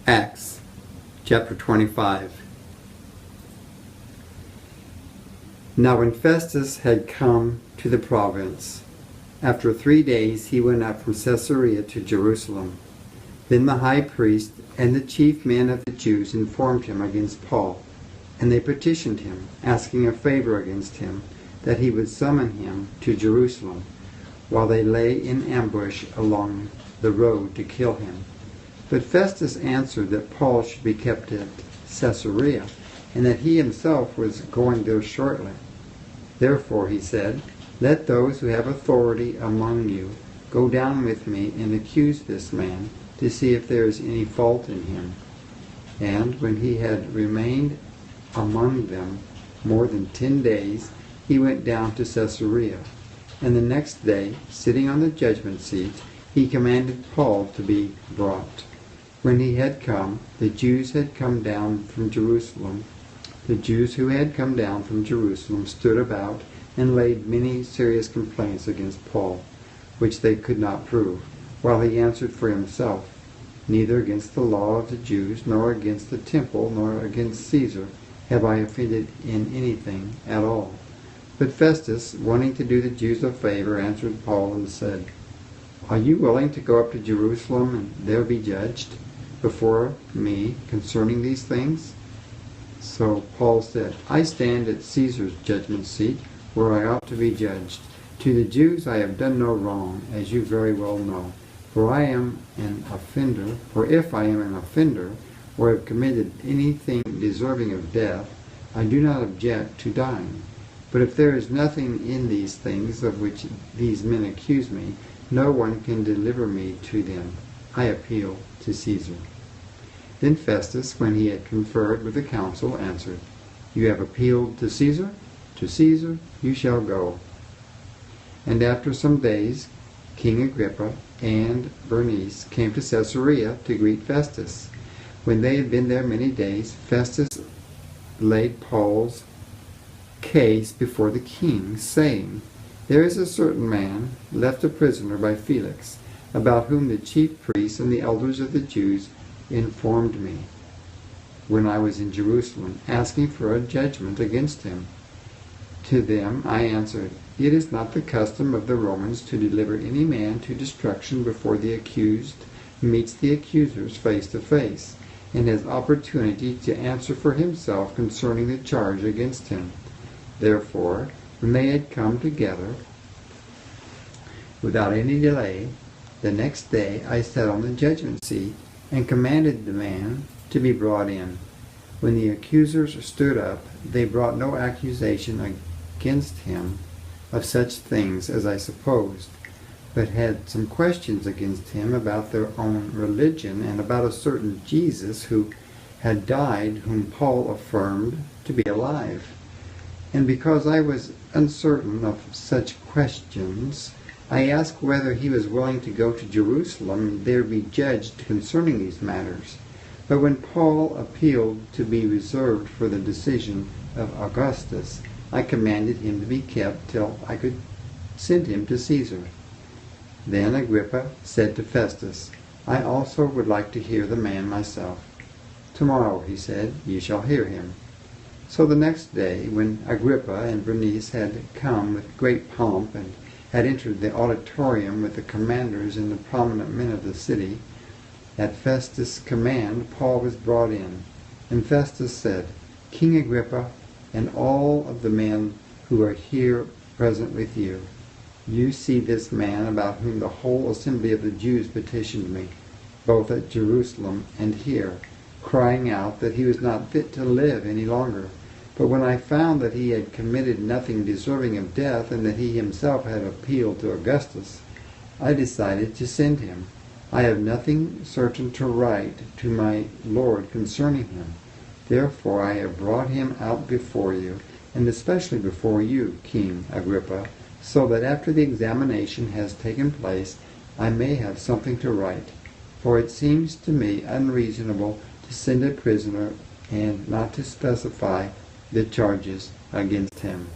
Acts chapter 25. Now when Festus had come to the province, after 3 days he went up from Caesarea to Jerusalem. Then the high priest and the chief men of the Jews informed him against Paul, and they petitioned him, asking a favor against him, that he would summon him to Jerusalem, while they lay in ambush along the road to kill him. But Festus answered that Paul should be kept at Caesarea, and that he himself was going there shortly. Therefore, he said, "Let those who have authority among you go down with me and accuse this man, to see if there is any fault in him." And when he had remained among them more than 10 days, he went down to Caesarea. And the next day, sitting on the judgment seat, he commanded Paul to be brought. When he had come, the Jews who had come down from Jerusalem stood about and laid many serious complaints against Paul, which they could not prove, while he answered for himself, "Neither against the law of the Jews, nor against the temple, nor against Caesar have I offended in anything at all." But Festus, wanting to do the Jews a favor, answered Paul and said, "Are you willing to go up to Jerusalem and there be judged before me concerning these things?" So Paul said, "I stand at Caesar's judgment seat, where I ought to be judged. To the Jews I have done no wrong, as you very well know. For if I am an offender, or have committed anything deserving of death, I do not object to dying. But if there is nothing in these things of which these men accuse me, no one can deliver me to them. I appeal to Caesar." Then Festus, when he had conferred with the council, answered, "You have appealed to Caesar? To Caesar you shall go." And after some days, King Agrippa and Bernice came to Caesarea to greet Festus. When they had been there many days, Festus laid Paul's case before the king, saying, "There is a certain man, left a prisoner by Felix, about whom the chief priests and the elders of the Jews informed me, when I was in Jerusalem, asking for a judgment against him. To them I answered, It is not the custom of the Romans to deliver any man to destruction before the accused meets the accusers face to face, and has opportunity to answer for himself concerning the charge against him. Therefore, when they had come together, without any delay, the next day I sat on the judgment seat, and commanded the man to be brought in. When the accusers stood up, they brought no accusation against him of such things as I supposed, but had some questions against him about their own religion, and about a certain Jesus who had died, whom Paul affirmed to be alive. And because I was uncertain of such questions, I asked whether he was willing to go to Jerusalem and there be judged concerning these matters. But when Paul appealed to be reserved for the decision of Augustus, I commanded him to be kept till I could send him to Caesar. Then Agrippa said to Festus, "I also would like to hear the man myself." "Tomorrow," he said, "you shall hear him." So the next day, when Agrippa and Bernice had come with great pomp, and had entered the auditorium with the commanders and the prominent men of the city, at Festus' command Paul was brought in. And Festus said, "King Agrippa, and all of the men who are here present with you, you see this man about whom the whole assembly of the Jews petitioned me, both at Jerusalem and here, crying out that he was not fit to live any longer. But when I found that he had committed nothing deserving of death, and that he himself had appealed to Augustus, I decided to send him. I have nothing certain to write to my Lord concerning him. Therefore I have brought him out before you, and especially before you, King Agrippa, so that after the examination has taken place, I may have something to write. For it seems to me unreasonable to send a prisoner and not to specify the charges against him."